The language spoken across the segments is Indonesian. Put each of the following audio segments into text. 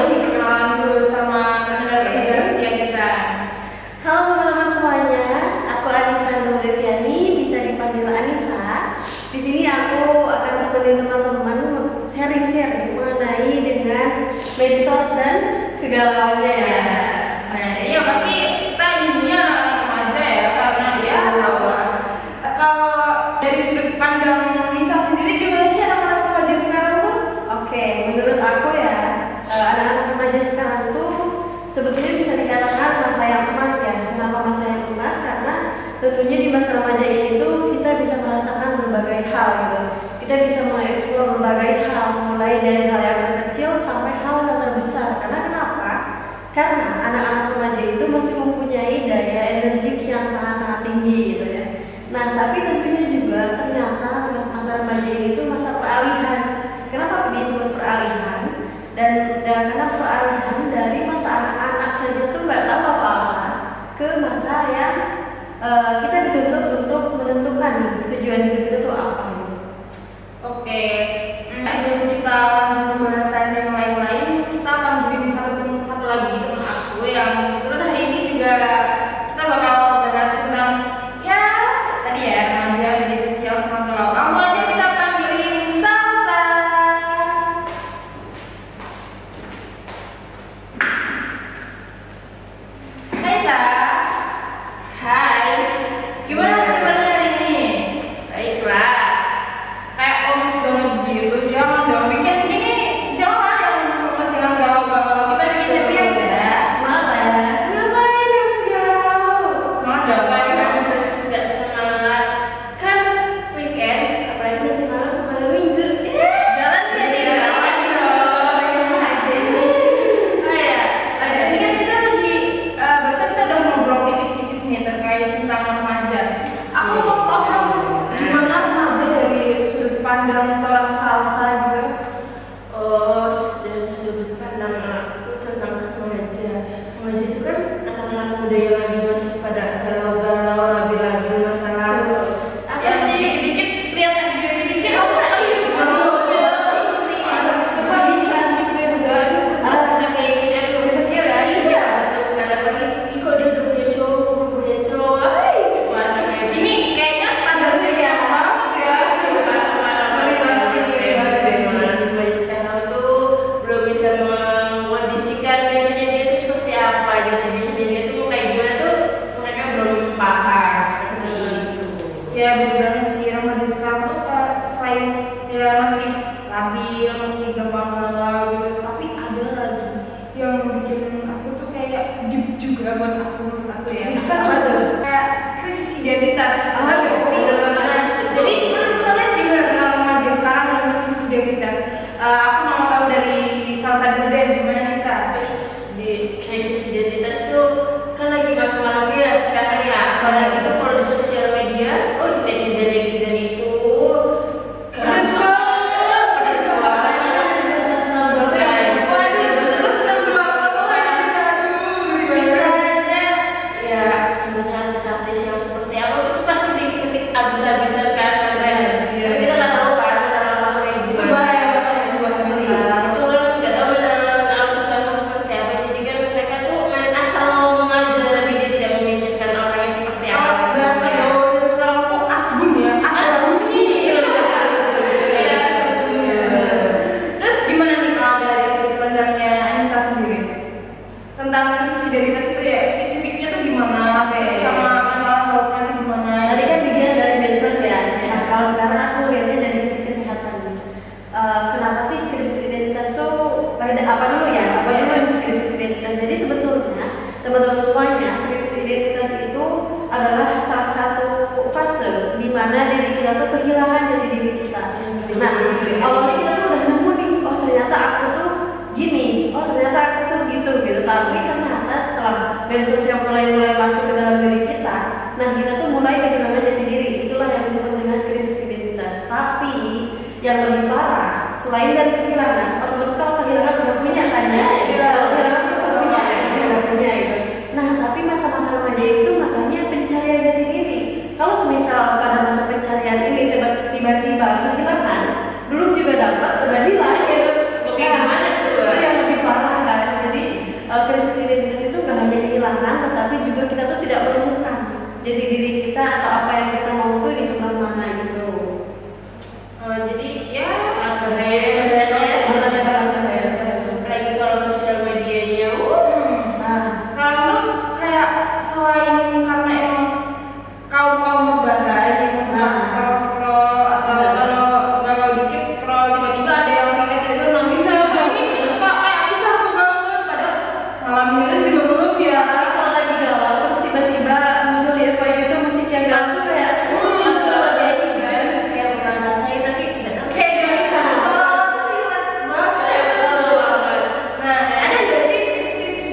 nih perkenalan dulu sama pendengar-pendengar setia kita. Halo teman-teman semuanya, aku Anissa Nurdeviani, bisa dipanggil Anissa. Di sini aku akan temenin teman-teman sharing-sharing mengenai dengan medsos dan kegalauannya ya. Nah, iya pasti kita ibunya anak remaja ya, karena ya kalau dari sudut pandang Nisa sendiri gimana sih anak-anak remaja sekarang tuh? Oke, menurut aku ya, anak-anak remaja sekarang tuh sebetulnya bisa dikatakan masa yang emas ya. Kenapa masa yang emas? Karena tentunya di masa remaja ini tuh kita bisa merasakan berbagai hal gitu. Kita bisa mengeksplor berbagai hal, mulai dari hal yang terkecil sampai hal yang terbesar. Karena kenapa? Karena anak-anak remaja itu masih mempunyai daya energik yang sangat-sangat tinggi gitu ya. Nah, tapi tentunya juga ternyata masa remaja ini tuh masa peralihan. Kenapa disebut peralihan? Dan karena peralihan dari masa anak-anak saja tuh nggak tahu apa-apa ke masa yang kita dituntut untuk menentukan tujuan hidup kita tuh apa gitu. Oke, sebelum kita lanjut pembahasan yang lain-lain, kita panggilin satu lagi teman aku yang kebetulan hari ini juga kita bakal bahas tentang ya tadi ya remaja, media sosial sama galau. Langsung aja kita panggilin Salsa. Hai Sa. Hai. Gimana kabarnya hari ini? Baiklah. Kayak omes banget gitu. Jangan dong bikin gini. Jangan yang omes, jangan galau-galau. Kita bikin happy aja. Semangat ya. Ngapain yang galau? Semangat ngapain? Terus gak semangat kan weekend, apalagi nanti malam pada minggu. Jalan jadi jalan dong. Oh ya, di sini kan kita lagi barusan kita udah ngobrol tipis-tipis nih terkait tentang remaja. Aku mau tahu dong gimana remaja dari sudut pandang seorang Salsa juga. Oh, dari sudut pandang aku tentang remaja. Remaja itu kan anak-anak muda yang lagi masih pada galau-galau, labil-labil masa lalu. Ya sih, dikit lihat dikit langsung ayo sekarang. Cantik gue enggak, aduh bisa kayak gini, aduh insecure ya. Iya, terus ada lagi, ih kok dia udah punya cowok, gue belum punya cowok. Ay, suasana kayak gini. Ini kayaknya standarnya ya banget ya. Remaja sekarang tuh belum bisa mengondisikan dirinya dia itu seperti apa gitu. Dirinya dia tuh kayak gimana tuh mereka belum paham seperti itu. Ya bener banget sih remaja sekarang tuh selain ya masih labil, masih gampang galau gitu, tapi ada lagi yang bikin aku tuh kayak deep juga buat aku menurut aku ya. Apa tuh? Kayak krisis identitas. Oh, Ada nggak sih? betul. Jadi menurut kalian gimana tentang remaja sekarang yang krisis identitas? Aku mau tahu dari salah satu deh gimana Nisa? Di krisis identitas tuh kan lagi ngaruh ya sekarang ya, apalagi tuh kalau di sosial media, oh netizen itu Pedes keras banget. pedes banget. Kita aja ya cuman artis-artis yang seperti apa itu pasti dikritik abis-abisan kan sampai kita nggak tahu kan orang-orang kayak gimana. Itu kan nggak tahu orang sosial seperti apa, jadi kan mereka tuh main asal ngomong aja tapi dia tidak memikirkan orangnya seperti apa. Bahasa gaulnya sekarang tuh asbun ya. Terus gimana nih kalau dari sudut pandangnya Anissa sendiri tentang krisis identitas itu ya spesifiknya tuh gimana? Terus sama mental health-nya tuh gimana? Tadi kan dilihat dari medsos ya. Nah, kalau sekarang aku lihatnya dari sisi kesehatan. Kenapa sih krisis identitas tuh apa dulu ya? Apa dulu krisis identitas? Jadi sebetulnya teman-teman semuanya krisis identitas itu adalah salah satu fase di mana diri kita tuh kehilangan jati diri kita. Nah, awalnya kita tuh udah nemu nih, oh ternyata aku tuh gini, oh ternyata aku tuh gitu. Tapi ternyata setelah medsos yang mulai masuk ke dalam diri kita, nah kita tuh mulai kehilangan jati diri. Itulah yang disebut dengan krisis identitas. Tapi yang lebih parah, selain dari kehilangan, otomatis kalau kehilangan udah punya kan ya, kehilangan udah punya.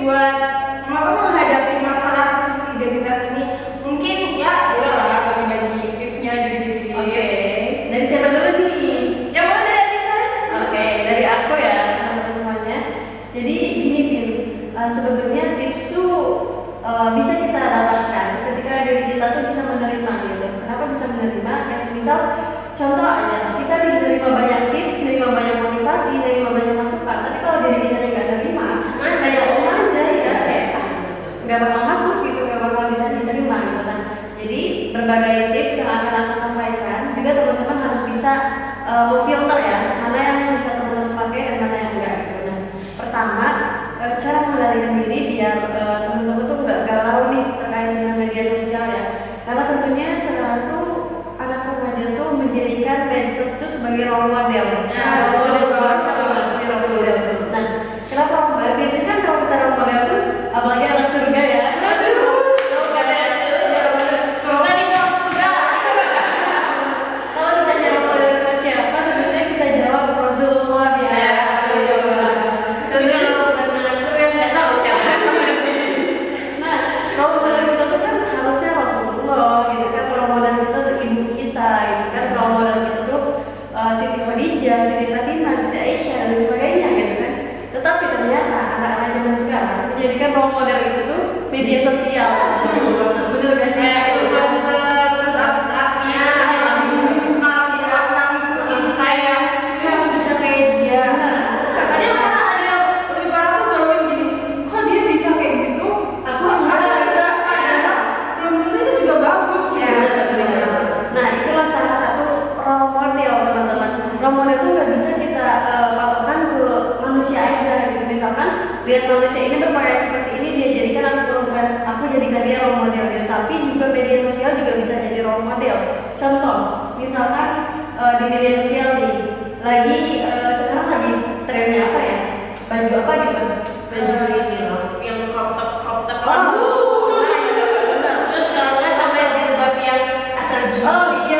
buat menghadapi masalah krisis identitas ini? Mungkin ya boleh lah bagi-bagi tipsnya dikit-dikit. Oke, dari siapa dulu nih? Yang mana dari Anissa? Oke, dari aku ya teman-teman semuanya. Jadi gini Pin, sebetulnya tips tuh bisa kita dapatkan ketika diri kita tuh bisa menerima gitu. Kenapa bisa menerima? Kayak misal contoh aja, kita menerima banyak tips, menerima banyak motivasi, menerima banyak masukan. Tapi kalau diri kita nggak nerima, kayak sama aja ya, kayak nggak bakal masuk gitu, nggak bakal bisa diterima gitu. Nah, jadi berbagai tips yang akan aku sampaikan juga teman-teman harus bisa memfilter ya, mana yang bisa teman-teman pakai dan mana yang enggak gitu. Nah, pertama cara mengendalikan diri biar teman-teman tuh nggak galau nih terkait dengan media sosial ya. Karena tentunya sekarang tuh anak remaja tuh menjadikan medsos itu sebagai role model. Nah, kenapa role model? Biasanya kan kalau kita role model tuh apalagi anak surga ya. Kalau ditanya role model kita siapa, tentunya kita jawab Rasulullah ya. Tapi kalau bukan anak surga nggak tahu siapa. Nah, role model kita tuh kan harusnya Rasulullah gitu kan, role model kita tuh ibu kita gitu kan, role model kita tuh Siti Khadijah, Siti Fatimah, Siti Aisyah dan sebagainya gitu kan. Tetapi ternyata anak-anak zaman sekarang menjadikan role model itu tuh media sosial. Betul gak sih? Terus artis-artis sekarang ngikutin kayak harus bisa kayak dia. Ada yang lebih parah tuh kalau yang jadi kok dia bisa kayak gitu? Aku enggak. Belum tentu itu juga bagus ya. Nah, itulah salah satu role model teman-teman. Role model itu nggak bisa kita patokan ke manusia aja gitu. Misalkan lihat manusia ini berpakaian seperti ini, dia jadikan aku jadikan dia role model gitu. Tapi juga media sosial juga bisa jadi role model. Contoh, misalkan di media sosial nih, lagi sekarang lagi trennya apa ya? Baju apa gitu? Baju ini loh, yang crop top. Oh, Terus kalau nggak sampai jilbab yang asal oh iya,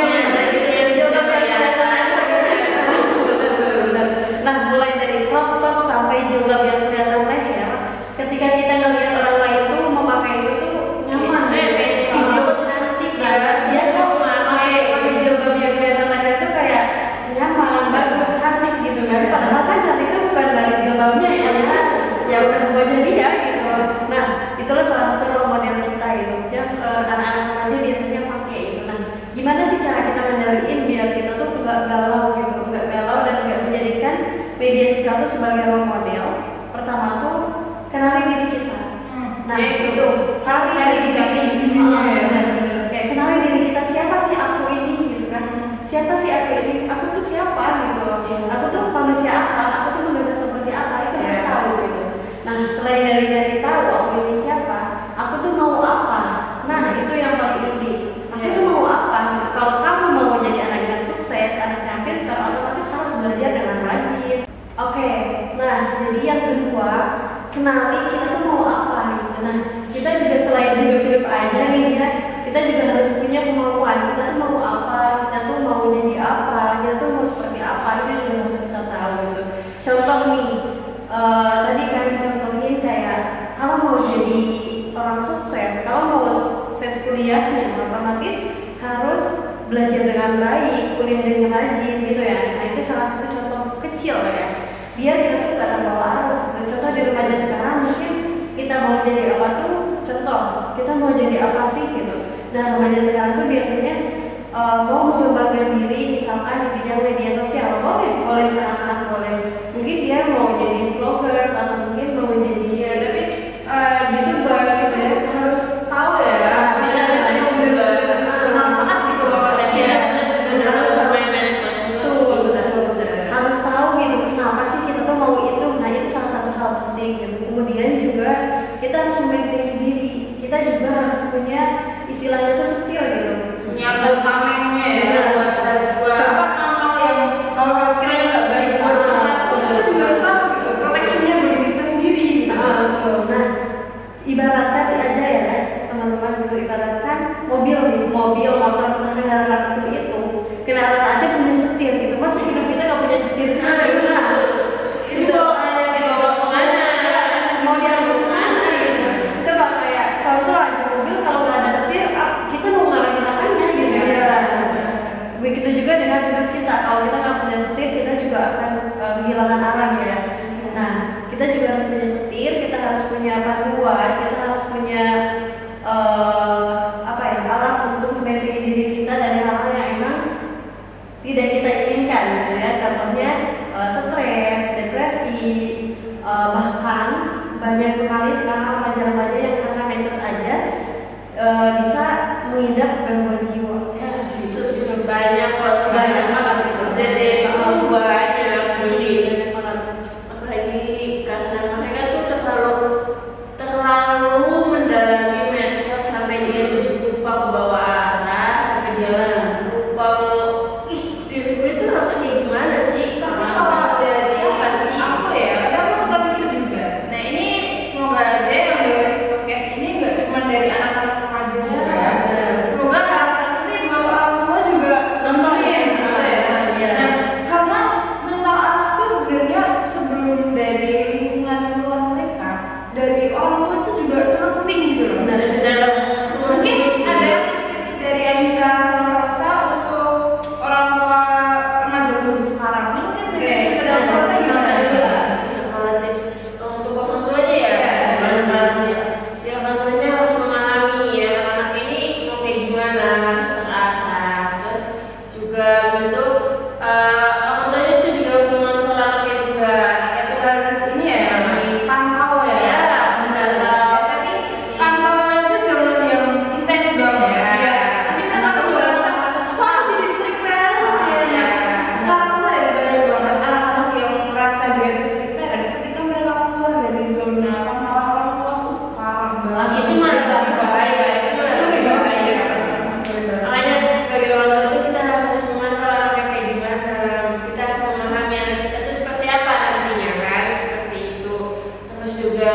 gitu ya, jilbab yang Nah, mulai dari crop top sampai jilbab yang kelihatan leher, ketika kita ngelihat orang lain tuh memakai itu tuh nyaman. video cantik ya, Dia tuh pakai jilbab yang kelihatan leher tuh kayak nyaman, bagus, cantik gitu kan. Padahal kan cantik itu bukan dari jilbabnya ya udah wajah dia gitu. Nah, itulah salah satu role model kita gitu, yang anak-anak remaja biasanya pakai gitu. Nah, gimana sih cara kita ngendaliin biar kita tuh nggak galau gitu, nggak galau dan nggak menjadikan media sosial itu sebagai role model? Pertama tuh kenali diri kita. Nah, itu cari diri kayak kenali diri kita, siapa sih aku ini gitu kan? Siapa sih aku ini? Aku tuh siapa gitu? Aku tuh manusia apa? Aku tuh manusia seperti apa? Itu harus tahu gitu. Nah, selain dari tahu aku ini siapa, aku tuh mau apa? Nah, itu yang paling inti. Aku tuh mau apa? Gitu. Kalau kamu mau jadi anak yang sukses, anak yang pintar, otomatis harus belajar dengan rajin. Oke, nah jadi yang kedua, kenali kita tuh mau apa gitu. Nah, kita juga selain hidup-hidup aja nih ya, kita juga harus punya kemauan. Kita tuh mau apa? Kita tuh mau jadi apa? Kita tuh mau seperti apa? Itu juga harus kita tahu gitu. Contoh nih, tadi kami contohin kayak kalau mau jadi orang sukses, kalau mau sukses kuliahnya, otomatis harus belajar dengan baik, kuliah dengan rajin gitu ya. Nah, itu salah satu contoh kecil ya. Biar kita tuh gak terbawa arus. Contoh di remaja sekarang mungkin kita mau jadi apa tuh? Contoh, kita mau jadi apa sih gitu. Nah, remaja sekarang tuh biasanya mau mengembangkan diri misalkan di bidang media sosial, boleh sangat-sangat boleh. Mungkin dia mau jadi vloggers atau mungkin mau jadi tapi gitu vloggers itu harus tahu ya. Bermanfaat gitu loh pada dia. Harus tahu gitu kenapa sih kita tuh mau itu. Nah, itu salah satu hal penting gitu. Kemudian juga kita harus membentengi diri. Kita juga harus punya istilahnya tuh setir gitu. Punya tamennya ya buat hal yang kalau sekiranya nggak baik buat kita juga harus tahu gitu. Protectionnya buat diri kita sendiri. Nah, ibaratkan aja ya teman-teman gitu, ibaratkan mobil motor kendaraan itu kendaraan aja punya setir gitu. Masa hidup kita nggak punya setir? Itu dibawa kemana? Mau dibawa kemana?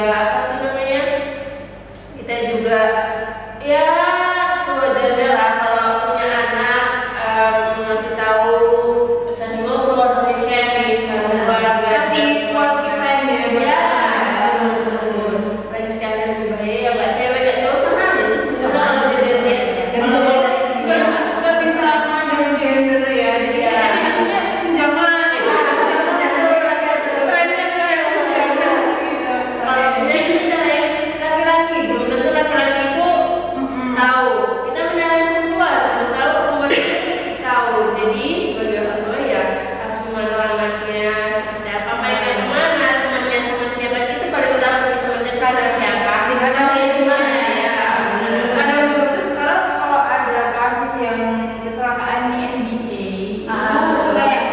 apa tuh namanya, kita juga ya sewajarnya lah kalau punya anak ngasih tahu, sering ngobrol, sering sharing sama keluarga, Kasih quality time ya. Lagi sekali lebih bahaya ya, nggak cewek nggak cowok sama aja sih sebenarnya kalau jadinya. Nggak bisa mandang gender ya. Jadi jatuhnya kesenjangan. Trennya tuh yang kesenjangan gitu. Kalau kita laki-laki, belum tentu laki-laki itu tahu. Kita menyalahin perempuan, belum tahu perempuan itu tahu. Jadi sebagai orang tua ya harus memantau anaknya seperti apa, mainnya kemana, temannya sama siapa, itu paling utama sih, temannya itu ada siapa, Dihadapin gimana ya? Kadang juga tuh sekarang kalau ada kasus yang kecelakaan di NBA, itu kayak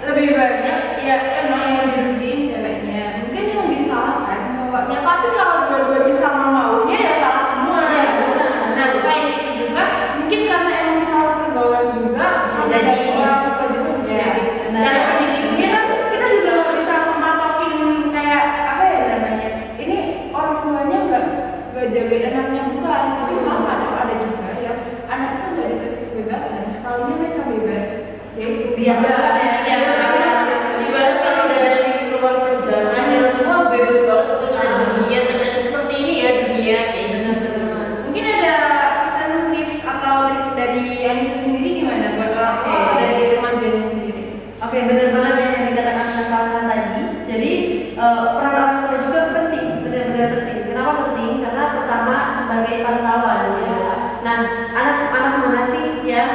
lebih banyak ya emang yang dirugiin ceweknya. Mungkin yang disalahkan cowoknya, tapi kalau dua-duanya sama maunya ya salah semua. Iya, benar. Nah selain itu juga mungkin karena emang salah pergaulan juga, Bisa sama jadi. dari orang tua juga bisa Iya, jadi. benar. Cara pendidiknya kan kita juga nggak bisa mematokin kayak apa ya namanya. Ini orang tuanya nggak jagain anaknya, bukan, tapi malah ada juga ya anak itu nggak dikasih kebebasan, sekalinya mereka bebas yaitu Iya, benar. ibarat kalau udah dari luar penjara di rumah bebas banget tuh ngeliat dunia, ternyata seperti ini ya dunia kayak gitu. Mungkin ada pesan tips atau trik dari Anissa sendiri gimana buat orang tua Oke. dari remajanya sendiri? Oke, benar banget ya yang dikatakan Mas Salsa tadi. Jadi peran orang tua juga penting, benar-benar penting. Kenapa penting? Karena pertama sebagai pantauan. Ya. Nah, anak-anak mana sih yang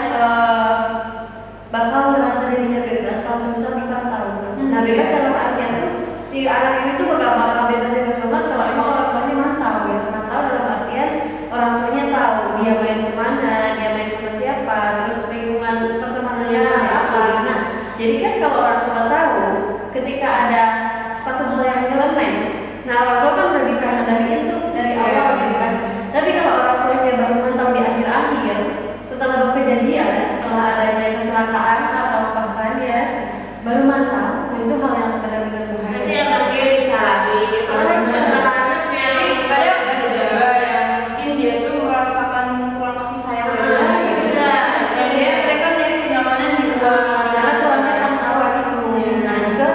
bakal merasa dirinya bebas kalau misal dipantau? Nah, bebas dalam artian tuh si anak ini tuh bakal bebas banget kalau emang orang tuanya mantau gitu. Mantau dalam artian orang tuanya tahu dia main kemana, dia main sama siapa, terus lingkungan pertemanannya seperti apa. Nah, jadi kan kalau orang tua tahu ketika ada satu hal yang nyeleneh, nah orang tua kan udah bisa ngendaliin tuh dari awal gitu kan. Tapi kalau orang tuanya baru mantau di akhir-akhir, setelah kejadian, setelah adanya kecelakaan atau bahkan ya baru mantau, itu hal yang benar-benar bahaya. Nanti anaknya disalahin, orang salah anaknya. Kadang ada juga yang mungkin dia tuh merasakan kurang kasih sayang dari Ah, orang tua. bisa. Dan mereka nyari kenyamanan di luar. Karena tuannya pantau itu. Nah juga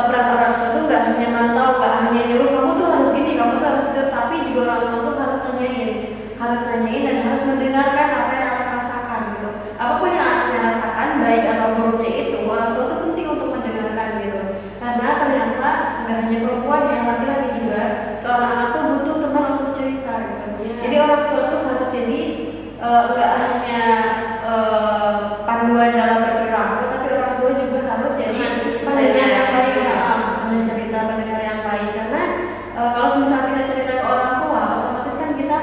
peran orang tua tuh nggak hanya mantau, nggak hanya nyuruh kamu tuh harus ini, kamu tuh harus itu, tapi juga orang tua tuh harus nanyain dan harus mendengarkan apa yang anak rasakan gitu. Apapun yang anaknya rasakan, baik atau buruknya itu, orang tua tuh penting untuk mendengarkan gitu. Karena ternyata nggak hanya perempuan, yang laki-laki juga, seorang anak tuh butuh teman untuk cerita gitu. Jadi orang tua tuh harus jadi nggak hanya panduan dalam berperilaku, tapi orang tua juga harus jadi pendengar yang baik, pendengar yang baik. Karena kalau misalnya kita cerita ke orang tua, otomatis kan kita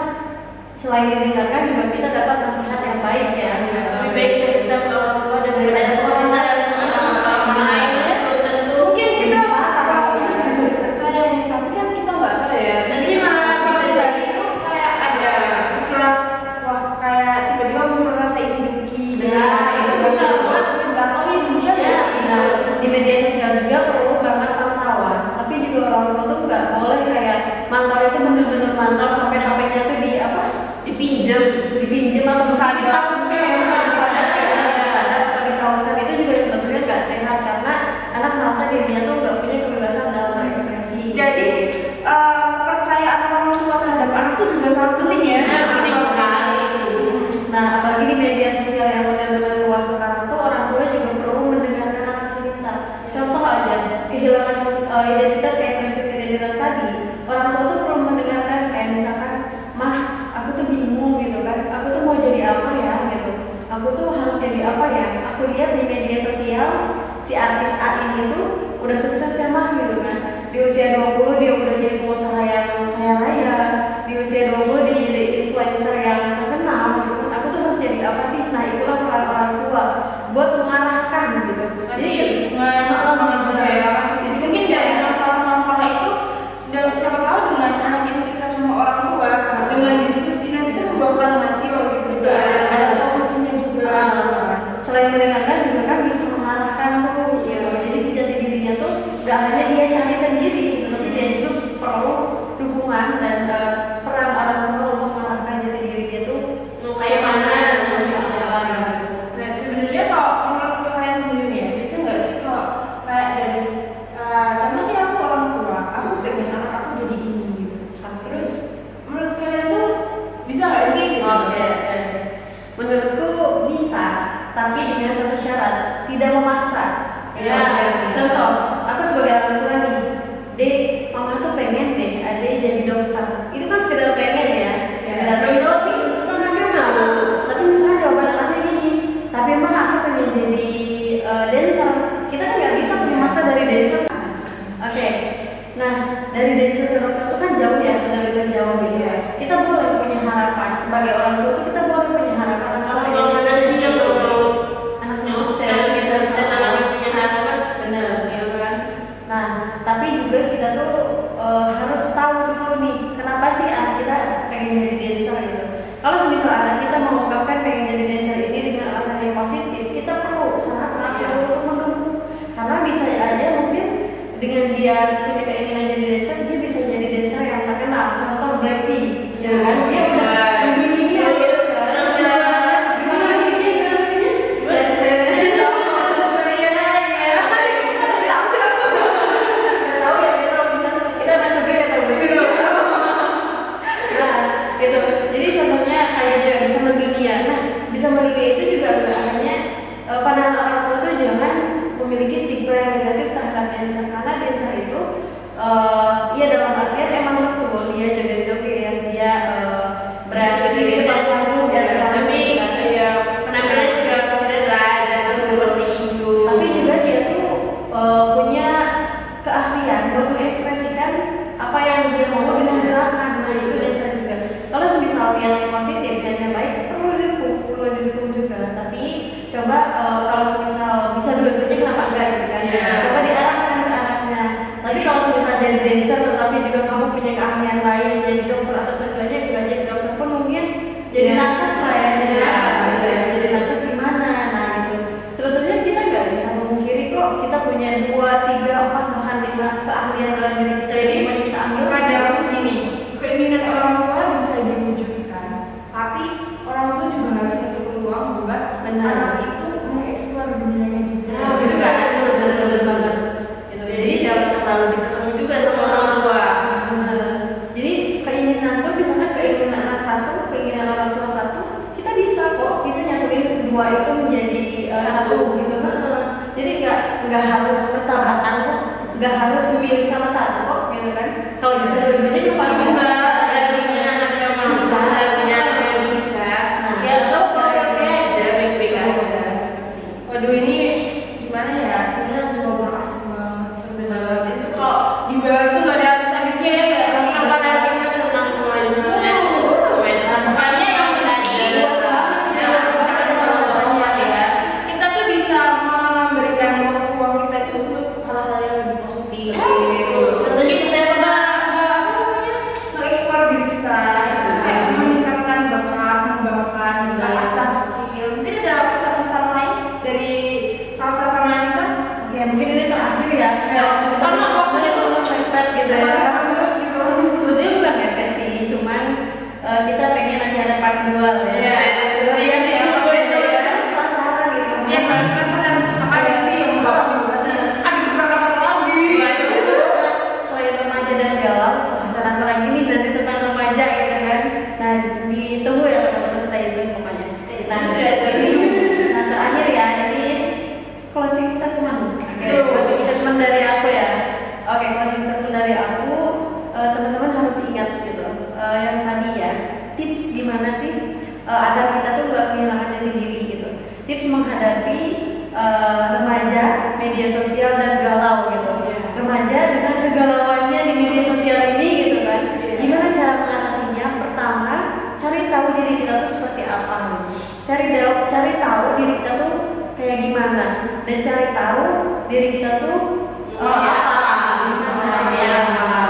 selain didengarkan juga kita dapat nasihat yang baik ya. Lebih baik cerita ke orang tua daripada cerita yang lain aja belum tentu. Mungkin kita apa itu bisa dipercaya nih, tapi kan kita nggak tahu ya. Nanti malah bisa Soalnya jadi itu kayak ada istilah, wah kayak tiba-tiba muncul rasa iri dengki. Ya, itu bisa buat menjatuhin dia ya. Nah, di media sosial juga perlu banget pantauan, tapi juga orang tua tuh nggak boleh kayak mantau itu bener-bener mantau sampai HP-nya tuh dipinjem atau misalnya disadap atau ditawarkan, itu juga sebetulnya nggak sehat karena anak merasa dirinya tuh nggak punya kebebasan dalam berekspresi. Jadi kepercayaan orang tua terhadap anak itu juga sangat penting ya. penting sekali. Nah, apalagi di media sosial yang benar-benar luas sekarang tuh orang tua juga perlu mendengarkan anak cerita. Contoh aja, kehilangan identitas kayak krisis identitas tadi, orang tua tuh perlu mendengarkan kayak misalkan, mah, aku tuh bingung gitu kan, aku tuh mau jadi apa ya gitu, aku tuh harus jadi apa ya, aku lihat di media sosial si artis A ini tuh udah sukses ya mah gitu kan, di usia 20 dia udah jadi pengusaha yang kaya raya, di usia 20 dia jadi influencer yang terkenal gitu kan, aku tuh harus jadi apa sih? Nah itulah peran orang tua buat mengarahkan gitu. Jadi semangat juga ya. Jadi mungkin dari masalah-masalah itu, siapa tahu dengan anak ini cerita sama orang tua, dengan diskusi nanti itu membuahkan hasil gitu. Ada solusinya juga. Selain mendengarkan juga kan bisa mengarahkan tuh gitu. Jadi jati dirinya tuh gak hanya dia cari sendiri gitu, tapi dia juga perlu lingkungan dan peran orang tua untuk mengarahkan jati diri dia tuh mau kayak mana seperti apa. Nah sebenarnya kalau menurut kalian sendiri ya, bisa nggak sih kalau kayak dari contohnya aku orang tua, aku pengen anak aku jadi ini gitu. Terus menurut kalian tuh bisa nggak sih? Gitu? Oke. Menurutku bisa, tapi dengan satu syarat, tidak memaksa. Ya. Contoh, aku sebagai orang tua nih, Dek, mama tuh pengen deh adek jadi dokter. Itu kan sekedar pengen ya. Sekedar pengen tapi itu kan anaknya mau. Tapi misalnya jawaban anaknya gini, tapi mah aku pengen jadi dancer. Kita kan nggak bisa memaksa dari dancer. Oke. Nah, dari dancer ke dokter itu kan jauh ya, benar-benar jauh gitu. Kita boleh punya harapan sebagai orang tua tuh, kita boleh punya harapan Kalau mana sih yang mau anaknya sukses, sukses, anaknya punya harapan, benar. ya kan? Nah, tapi juga kita tuh harus tahu dulu nih, kenapa sih anak kita pengen jadi dancer gitu. Kalau semisal anak kita mengungkapkan pengen jadi dancer ini dengan alasan yang positif, kita perlu sangat-sangat perlu untuk mendukung. Karena bisa aja mungkin dengan dia punya keinginan jadi dancer, dia bisa jadi dancer yang terkenal. Contoh Blackpink, ya kan? Dia udah mendunia gitu kan. Gimana musiknya? Gitu. Jadi contohnya kayak dia bisa mendunia. Nah, bisa mendunia itu juga hanya pandangan orang tua itu jangan memiliki stigma yang negatif terhadap dancer, karena dancer itu ia dalam artian emang betul dia joget-joget, dia beraksi di depan panggung dan Tapi ya penampilannya juga pasti lah, jangan seperti itu. tapi juga dia tuh punya keahlian buat mengekspresikan apa yang dia mau dengan gerakan. Nah itu dancer juga. Kalau semisal yang positif dan yang baik perlu didukung juga. Tapi coba kalau semisal bisa dua-duanya kenapa enggak gitu kan? Coba diarahkan ke anaknya. Tapi kalau semisal jadi dancer tetapi juga kamu punya keahlian lain jadi dokter atau segalanya juga jadi dokter pun mungkin jadi nakes lah ya, jadi nakes gitu ya. Jadi nakes gimana? Nah gitu. Sebetulnya kita nggak bisa memungkiri kok kita punya 2, 3, 4 bahkan 5 keahlian dalam diri kita. Jadi semuanya kita ambil. kadang gini, keinginan orang tua bisa diwujudkan, tapi orang tua juga nggak bisa kasih peluang buat anak itu mengeksplor dunianya juga. Gitu kan? Betul banget. Jadi jangan terlalu ditekan juga sama orang tua. Benar. Jadi keinginan tuh misalnya keinginan anak satu, keinginan orang tua satu, kita bisa kok bisa nyatuin 2 itu menjadi satu gitu. Jadi nggak harus bertabrakan kok, nggak harus memilih salah satu kok, gitu kan? Kalau bisa dua-duanya juga paling Enggak, selagi punya anak yang mampu, selagi punya anak yang bisa, ya lo oke aja, baik-baik aja. Seperti Waduh ini gimana ya? Sebenarnya aku ngobrol asik banget sebenarnya. Itu kalau dibahas tuh nggak ada habis-habisnya ya nggak sih? apa lagi kita tentang pemain semuanya yang tadi Kita tuh bisa memberikan ruang kita itu untuk hal-hal yang lebih positif. contohnya kita Mengeksplor diri kita, itu kayak meningkatkan bakat, mengembangkan asas skill. Mungkin ada pesan-pesan lain dari Salsa sama Anissa? ya mungkin ini terakhir ya. Karena waktunya tuh cepet gitu ya. Sebetulnya bukan mepet sih, cuman kita pengen nanti ada part 2 lah ya. Penasaran gitu. Ya, saya penasaran apa aja sih yang mau dibahas? Ada beberapa lagi. Selain remaja dan galau, bahasan apa lagi nih nanti tentang remaja gitu kan. Nah, ditunggu ya teman-teman, stay tune pokoknya. Nah, terakhir ya, ini closing statement. Closing statement dari aku ya. Oke, closing statement dari aku, teman-teman harus ingat gitu. Yang tadi ya, tips gimana sih agar kita tuh gak kehilangan jati diri gitu. Tips menghadapi remaja, media sosial dan galau gitu. Remaja dengan kegalauannya di media sosial ini gitu kan. Gimana cara mengatasinya? Pertama, cari tahu diri kita tuh seperti apa. Cari tahu diri kita tuh kayak gimana, dan cari tahu diri kita tuh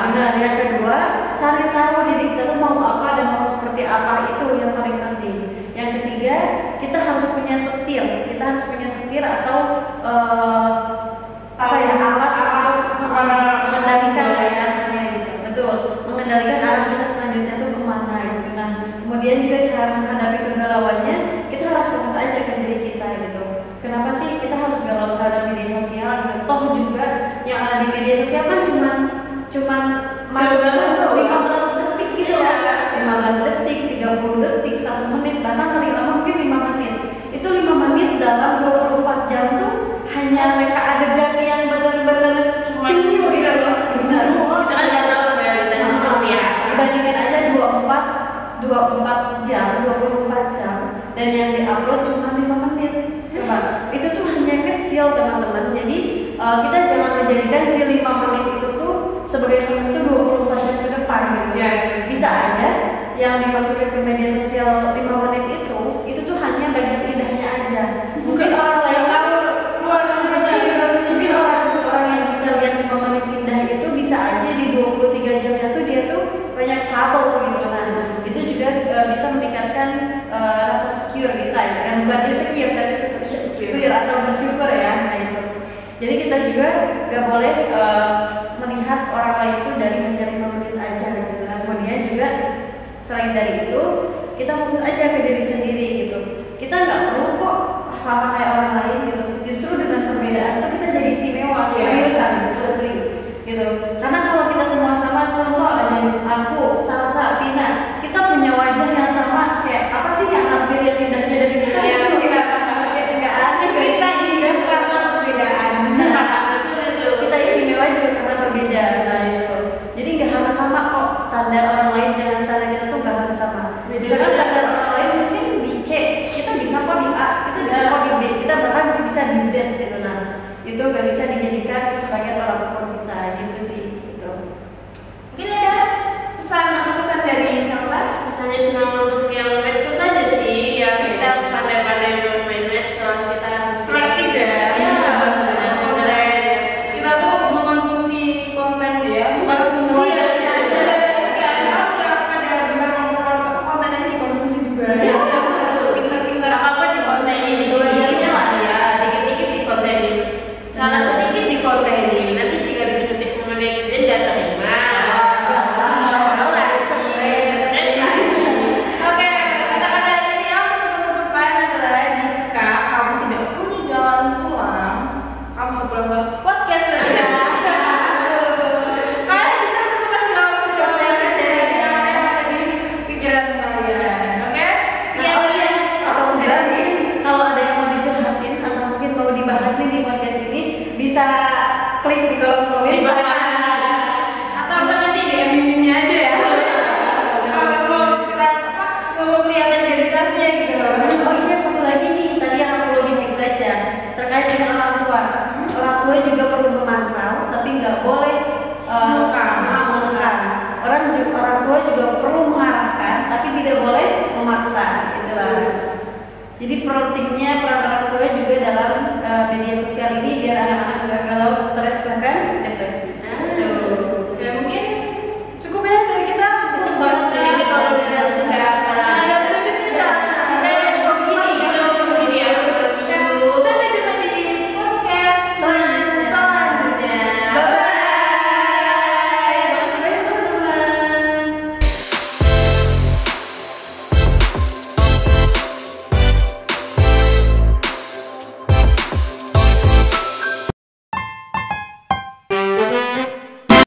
benar. Yang kedua, cari tahu diri kita tuh mau apa dan mau seperti apa, itu yang paling penting. Yang ketiga, kita harus punya setir atau alat mengendalikan gitu. Betul, mengendalikan sekarang kita selanjutnya tuh kemana gitu. Nah kemudian juga cara menghadapi kegalauannya kita harus fokus aja ke diri kita gitu. Kenapa sih kita harus galau terhadap media sosial gitu? Toh juga yang ada di media sosial kan cuman masuk 15 detik gitu ya, 15 detik, 30 detik, 1 menit, bahkan paling lama mungkin 5 menit. Itu 5 menit dalam 24 jam tuh hanya mereka adegan yang benar-benar Cuma sinil gitu loh. Benar. Kita kan nggak tahu realitanya seperti apa. Dibandingkan aja 24 jam, 24 jam dan yang diupload cuma 5 menit. Coba, itu tuh hanya kecil teman-teman. Jadi kita jangan menjadikan si 5 menit itu tuh sebagai momentum 24 jam ke depan gitu. Ya. Bisa aja yang dimasukin ke media sosial 5 menit itu tuh hanya bagian indahnya aja. Mungkin orang lain tahu luar mungkin orang yang kita lihat 5 menit indah itu bisa aja di 23 jamnya tuh dia tuh banyak trouble gitu. Nah, itu juga bisa meningkatkan rasa secure kita ya. Kan bukan insecure tapi secure atau bersyukur ya. Nah itu. Jadi kita juga gak boleh melihat orang lain itu dari hanya 5 menit aja gitu. Nah, kemudian juga selain dari itu kita fokus aja ke diri sendiri gitu. Kita nggak perlu kok sama kayak orang lain gitu. Justru dengan perbedaan itu kita jadi istimewa, seriusan serius gitu. Karena kalau kita semua sama, contoh aja aku, Salsa, Vina, kita punya wajah yang sama. Kayak apa sih yang harus dilihat indahnya dari kita? Iya, Kayak nggak aneh. Kita indah karena perbedaan. Kita istimewa juga karena perbedaan. Nah itu. Jadi nggak harus sama kok standar orang lain dengan standar kita tuh nggak harus sama. Misalkan standar orang lain mungkin di C, kita bisa kok di A, kita bisa kok di B, kita bahkan bisa di Z gitu. Nah itu nggak bisa dijadikan sebagai tolak ukur kita gitu sih. Gitu. Mungkin ada pesan dari Salsa? Misalnya cuma untuk yang medsos aja sih, ya kita harus pandai-pandai bermain medsos, kita harus Selektif ya. Iya, pandai. Kita tuh mengkonsumsi konten ya. Konsumsi ya. Sekarang udah pada bilang konten aja dikonsumsi juga. Iya. Harus pintar-pintar. Apa di konten ini? Sewajarnya lah ya, dikit-dikit di konten ini. Salah sedikit di konten ini, nanti tinggal dikritik sama netizen dan terima. Oke, kata-kata dari ini aku penutupan adalah jika kamu tidak punya jalan pulang, kamu bisa pulang ke podcast saja. Kalian bisa menemukan jalan pulang yang ada di pikiran kalian. Oke? Sekian. Oh iya, atau enggak kalau ada yang mau dicurhatin atau mungkin mau dibahas nih di podcast ini bisa klik di kolom komen Di bawah. Atau enggak nanti DM miminnya aja ya. Kalau mau kita mau kelihatan identitasnya gitu loh. Oh iya, satu lagi nih tadi yang perlu di highlight ya terkait dengan orang tua. Orang tua juga perlu memantau tapi nggak boleh mengekang. Orang tua juga perlu mengarahkan tapi tidak boleh memaksa gitu lah. Jadi pentingnya peran orang tua juga dalam media sosial ini biar anak-anak nggak galau, stres, bahkan